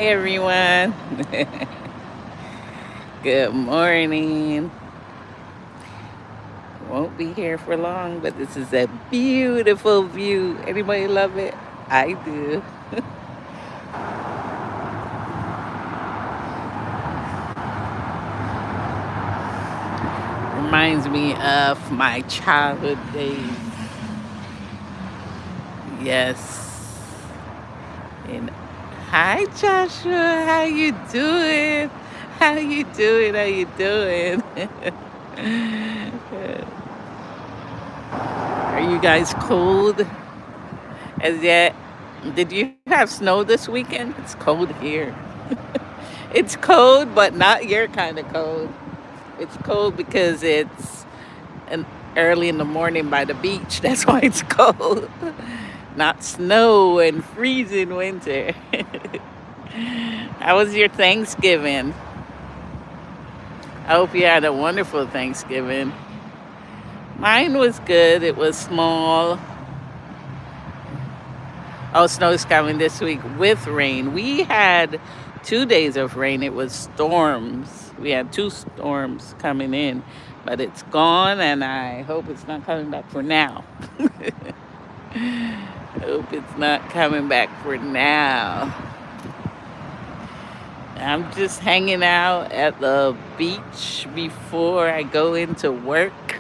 everyone. Good morning. Won't be here for long, but this is a beautiful view. Anybody love it? I do. Reminds me of my childhood days. Yes. And hi, Joshua. How you doing? How you doing? How you doing? Are you guys cold as yet? Did you have snow this weekend? It's cold here. It's cold, but not your kind of cold. It's cold because it's an early in the morning by the beach. That's why it's cold. Not snow and freezing winter. How was your Thanksgiving? I hope you had a wonderful Thanksgiving. Mine was good. It was small. Oh, snow's coming this week with rain. We had 2 days of rain. It was storms. We had two storms coming in, but it's gone, and I hope it's not coming back for now. Hope it's not coming back for now. I'm just hanging out at the beach before I go into work.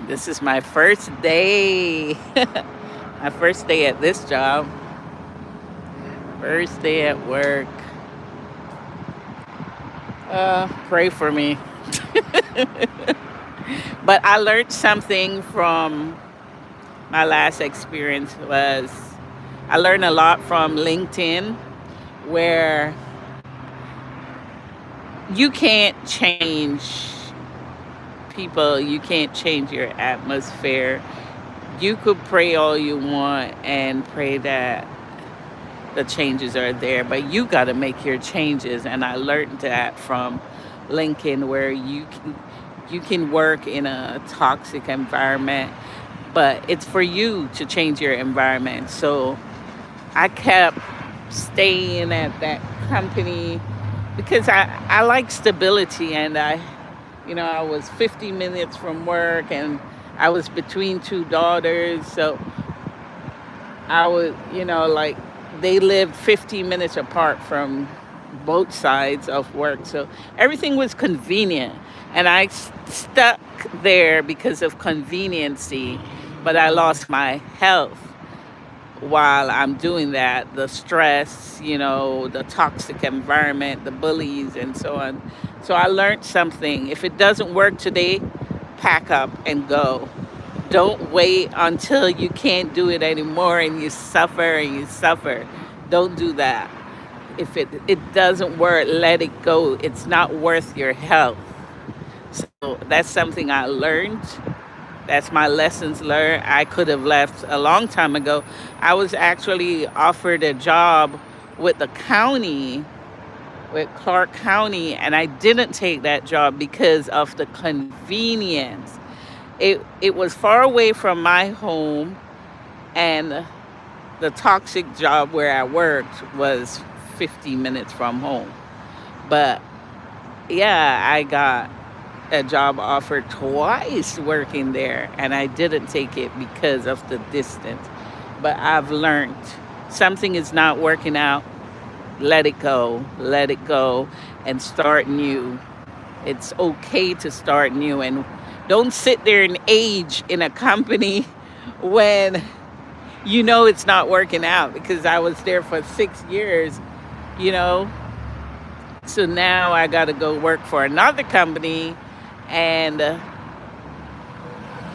This is my first day. My first day at this job. First day at work. Pray for me. But I learned something from my last experience was I learned a lot from LinkedIn where you can't change people, you can't change your atmosphere. You could pray all you want and pray that the changes are there, but you got to make your changes. And I learned that from Lincoln, where you can work in a toxic environment, but it's for you to change your environment. So I kept staying at that company because I like stability, and I was 50 minutes from work, and I was between two daughters. So I was, like they lived 15 minutes apart from both sides of work. So everything was convenient. And I stuck there because of conveniency, but I lost my health while I'm doing that. The stress, the toxic environment, the bullies, and so on. So I learned something. If it doesn't work today, pack up and go. Don't wait until you can't do it anymore and you suffer and you suffer. Don't do that. If it doesn't work, let it go. It's not worth your health. So that's something I learned. That's my lessons learned. I could have left a long time ago. I was actually offered a job with the county, with Clark County, and I didn't take that job because of the convenience. It was far away from my home, and the toxic job where I worked was 50 minutes from home. But yeah, I got a job offer twice working there, and I didn't take it because of the distance. But I've learned something is not working out. Let it go, and start new. It's okay to start new, and don't sit there and age in a company when you know it's not working out, because I was there for 6 years, you know. So now I got to go work for another company, and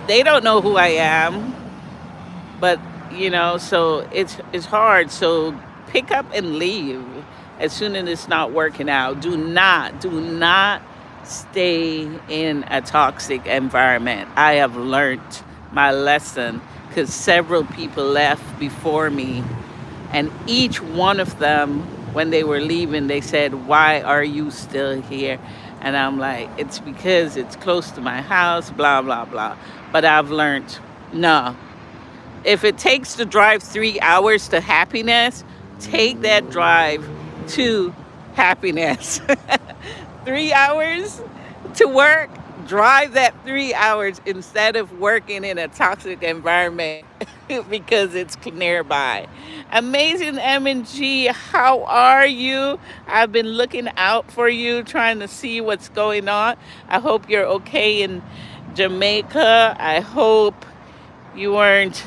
they don't know who I am, but so it's hard. So pick up and leave as soon as it's not working out. Do not stay in a toxic environment. I have learned my lesson because several people left before me, and each one of them, when they were leaving, they said, "Why are you still here?" And I'm like, "It's because it's close to my house, blah, blah, blah." But I've learned, no, If it takes to drive 3 hours to happiness, take that drive to happiness. 3 hours to work, drive that 3 hours instead of working in a toxic environment because it's nearby. Amazing M&G, how are you? I've been looking out for you, trying to see what's going on. I hope you're okay in Jamaica. I hope you weren't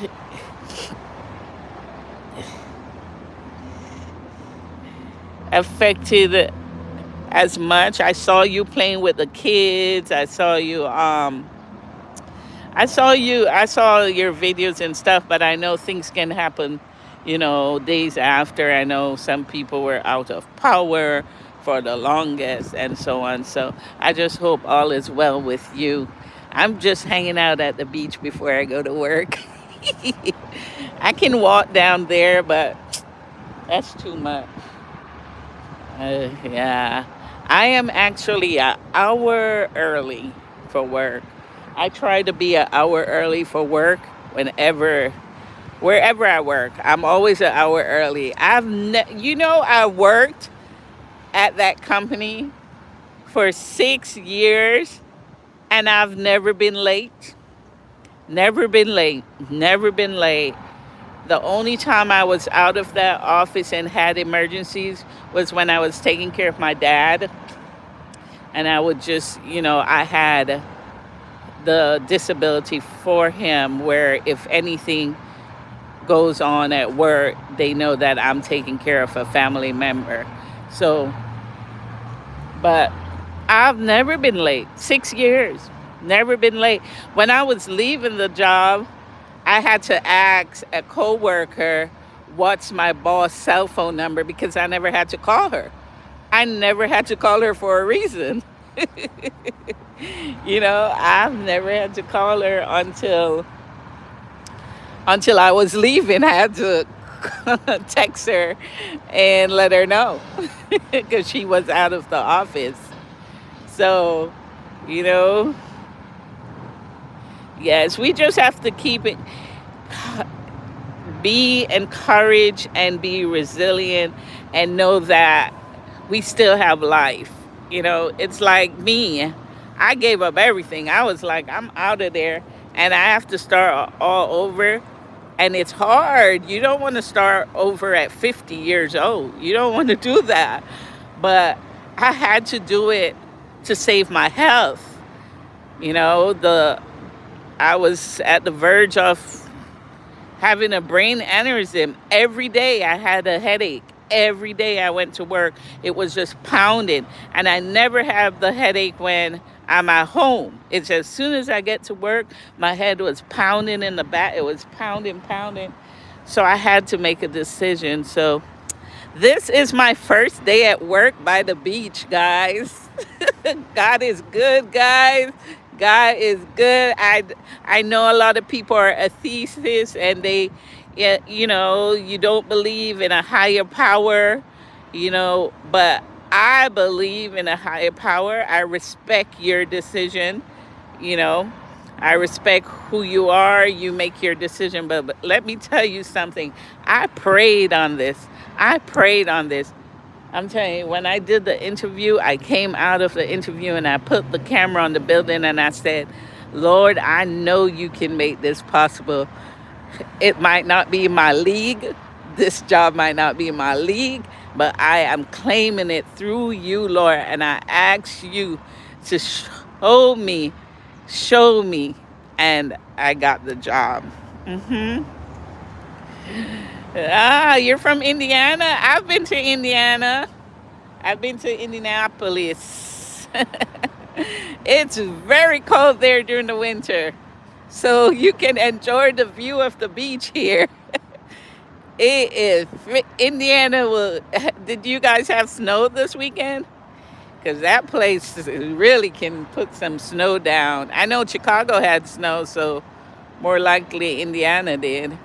affected as much. I saw you playing with the kids. I saw your videos and stuff, but I know things can happen, days after. I know some people were out of power for the longest and so on. So I just hope all is well with you. I'm just hanging out at the beach before I go to work. I can walk down there, but that's too much. Yeah. I am actually an hour early for work. I try to be an hour early for work wherever I work. I'm always an hour early. I worked at that company for 6 years and I've never been late. Never been late. Never been late. The only time I was out of that office and had emergencies was when I was taking care of my dad. And I would just, I had the disability for him where if anything goes on at work, they know that I'm taking care of a family member. So, but I've never been late. 6 years. Never been late. When I was leaving the job, I had to ask a coworker what's my boss' cell phone number because I never had to call her. I never had to call her for a reason. I've never had to call her until I was leaving. I had to text her and let her know because she was out of the office. So, you know, yes, we just have to keep it, be encouraged and be resilient and know that we still have life. It's like me. I gave up everything. I was like, I'm out of there and I have to start all over. And it's hard. You don't want to start over at 50 years old. You don't want to do that. But I had to do it to save my health. I was at the verge of having a brain aneurysm. Every day I had a headache. Every day I went to work, it was just pounding. And I never have the headache when I'm at home. It's as soon as I get to work, my head was pounding in the back. It was pounding, pounding. So I had to make a decision. So this is my first day at work by the beach, guys. God is good, guys. God is good. I know a lot of people are atheists and you don't believe in a higher power, but I believe in a higher power. I respect your decision, I respect who you are. You make your decision. But let me tell you something. I prayed on this. I'm telling you, when I did the interview, I came out of the interview and I put the camera on the building and I said, Lord, I know you can make this possible. It might not be my league. This job might not be my league, but I am claiming it through you, Lord. And I ask you to show me. And I got the job. You're from Indiana? I've been to Indiana. I've been to Indianapolis. It's very cold there during the winter. So you can enjoy the view of the beach here. It is Indiana. Did you guys have snow this weekend? Because that place really can put some snow down. I know Chicago had snow, so more likely Indiana did.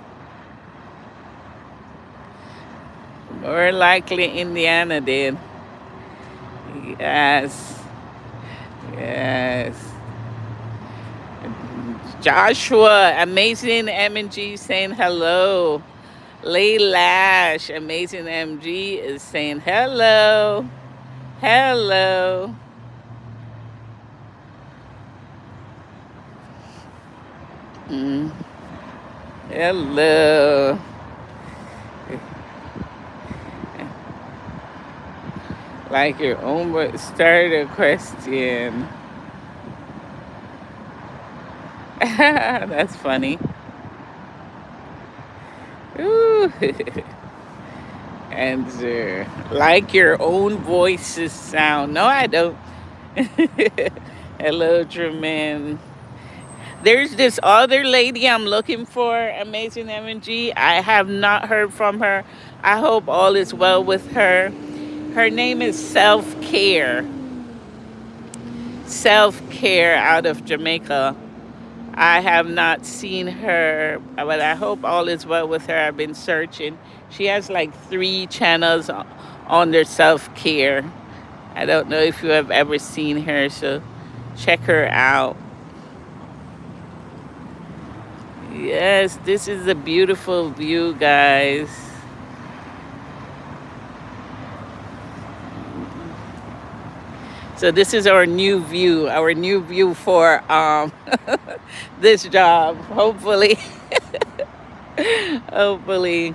More likely Indiana did. Yes. Yes. Joshua, amazing MG saying hello. Laylash, amazing MG is saying hello. Hello. Mm, hello. Like your own start a question. That's funny. Ooh. Answer. Like your own voices sound. No, I don't. Hello, Truman. There's this other lady I'm looking for, Amazing MG. I have not heard from her. I hope all is well with her. Her name is Self Care. Self Care out of Jamaica. I have not seen her, but I hope all is well with her. I've been searching. She has like 3 channels on their self care. I don't know if you have ever seen her, so check her out. Yes, this is a beautiful view, guys. So this is our new view for this job. Hopefully, hopefully,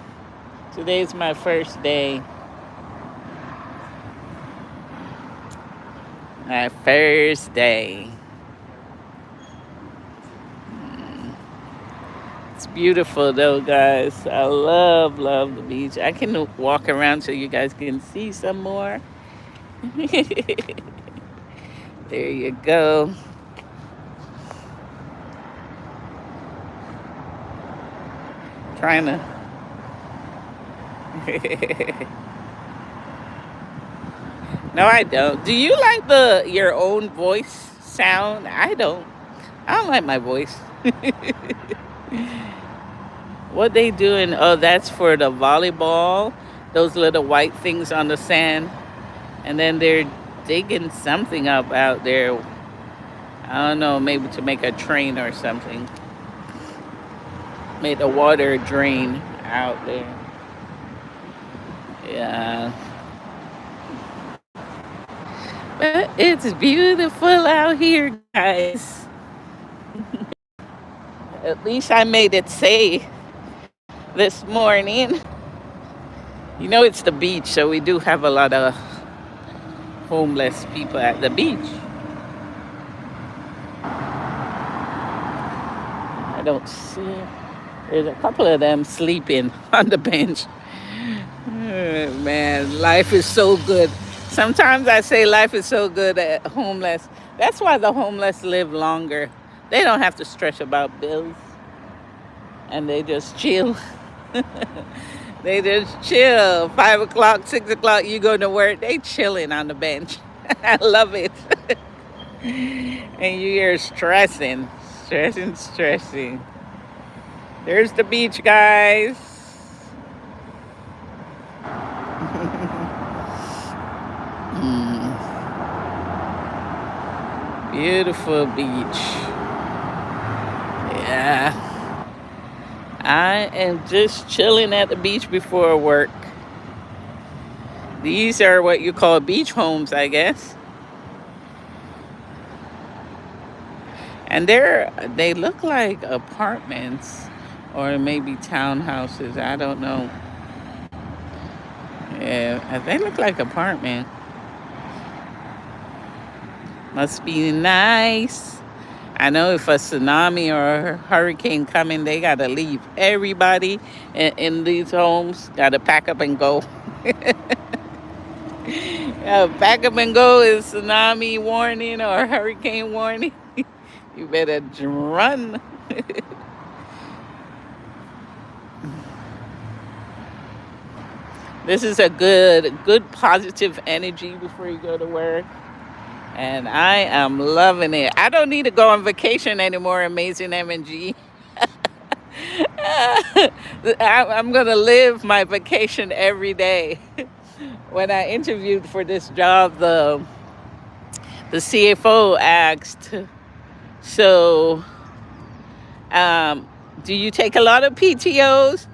today's my first day. My first day. It's beautiful though, guys. I love the beach. I can walk around so you guys can see some more. There you go. Trying to. No, I don't. Do you like your own voice sound? I don't. I don't like my voice. What they doing? Oh, that's for the volleyball. Those little white things on the sand. And then they're digging something up out there. I don't know, maybe to make a train or something. Make the water drain out there. Yeah. But it's beautiful out here, guys. At least I made it safe this morning. You know, it's the beach, so we do have a lot of homeless people at the beach. I don't see. There's a couple of them sleeping on the bench. Oh, man, life is so good. Sometimes I say life is so good at homeless. That's why the homeless live longer. They don't have to stress about bills. And they just chill. They just chill. 5 o'clock, 6 o'clock, you go to work. They chilling on the bench. I love it. And you hear stressing. Stressing. There's the beach, guys. Beautiful beach. Yeah. I am just chilling at the beach before work. These are what you call beach homes, I guess. And they look like apartments or maybe townhouses. I don't know. Yeah, they look like apartment. Must be nice. I know if a tsunami or a hurricane coming, they gotta leave. Everybody in these homes gotta pack up and go. Pack up and go is tsunami warning or hurricane warning. You better run. This is a good positive energy before you go to work. And I am loving it. I don't need to go on vacation anymore, Amazing MG. I'm going to live my vacation every day. When I interviewed for this job, the CFO asked, so Um, do you take a lot of PTOs?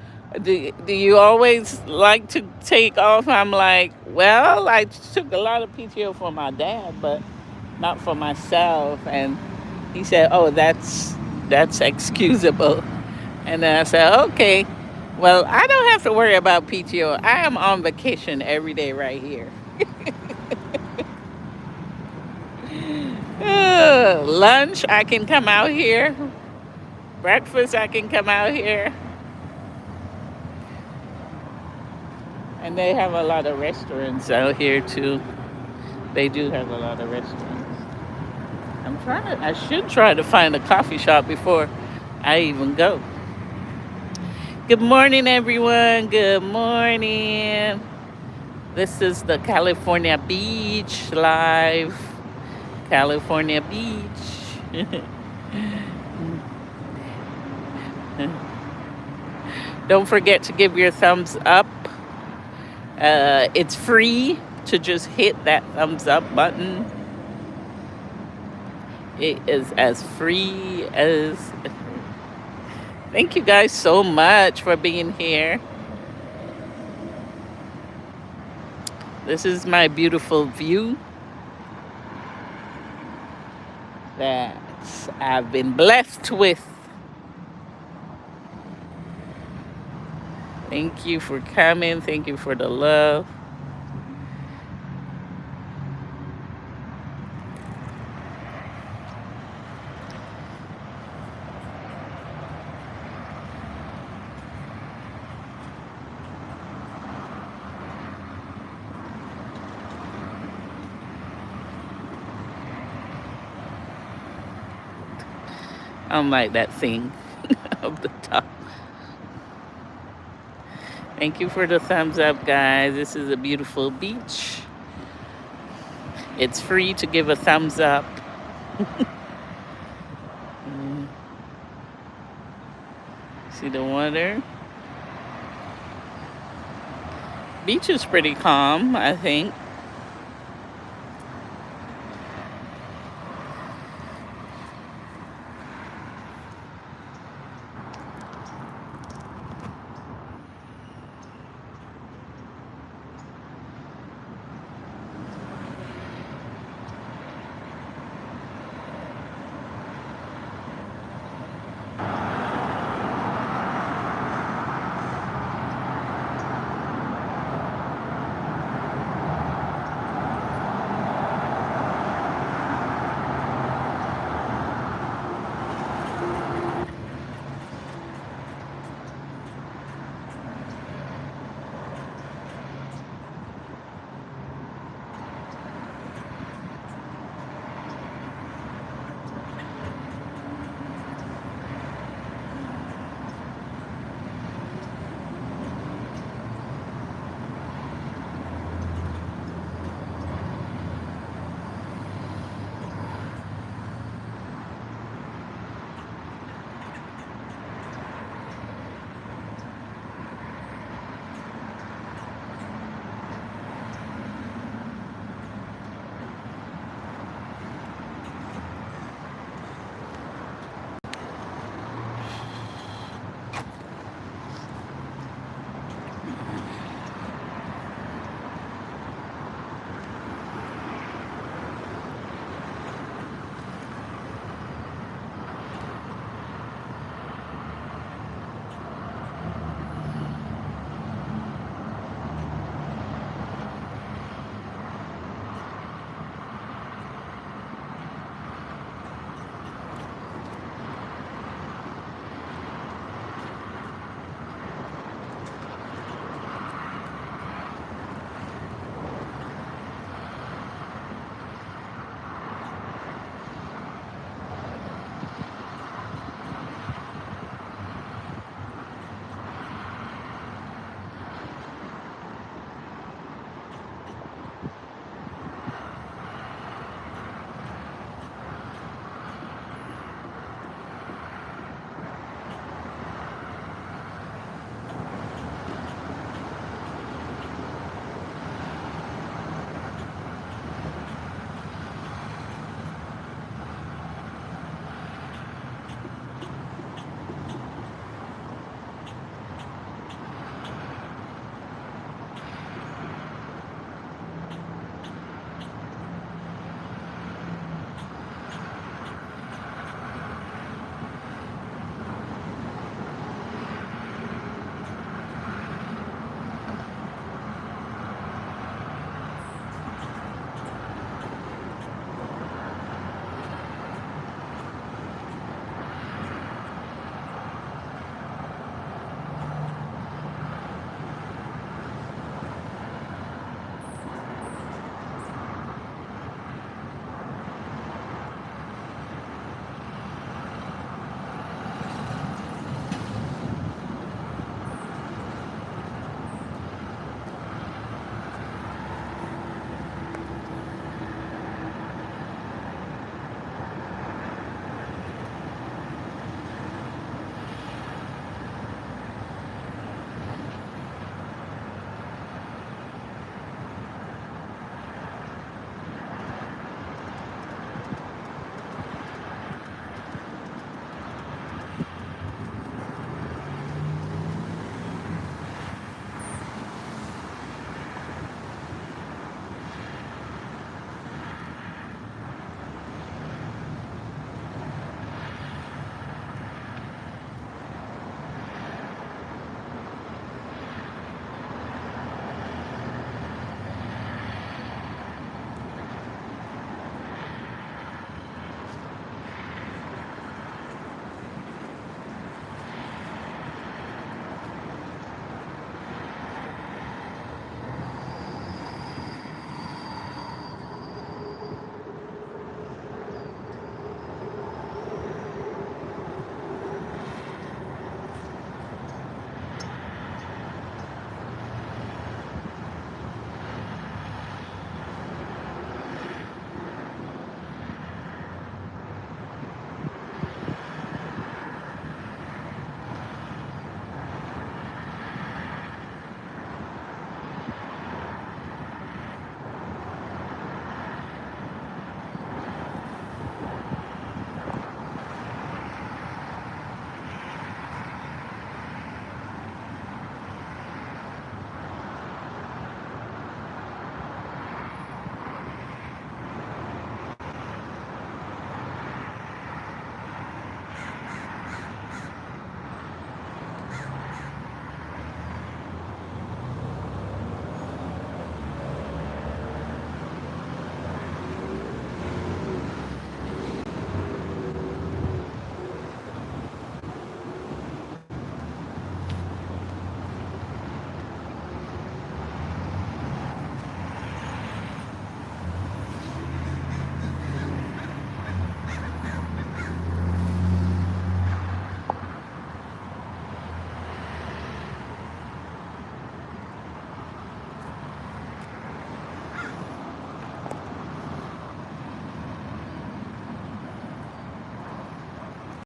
Do you always like to take off? I'm like, well, I took a lot of PTO for my dad, but not for myself. And he said, oh, that's excusable. And then I said, okay, well, I don't have to worry about PTO. I am on vacation every day right here. Lunch, I can come out here. Breakfast, I can come out here. And they have a lot of restaurants out here too. They do have a lot of restaurants. I should try to find a coffee shop before I even go. Good morning, everyone. Good morning. This is the California Beach live. California Beach. Don't forget to give your thumbs up. It's free to just hit that thumbs up button. It is as free as. Thank you guys so much for being here. This is my beautiful view that I've been blessed with. Thank you for coming. Thank you for the love. I don't like that thing up the top. Thank you for the thumbs up, guys. This is a beautiful beach. It's free to give a thumbs up. See the water? Beach is pretty calm, I think.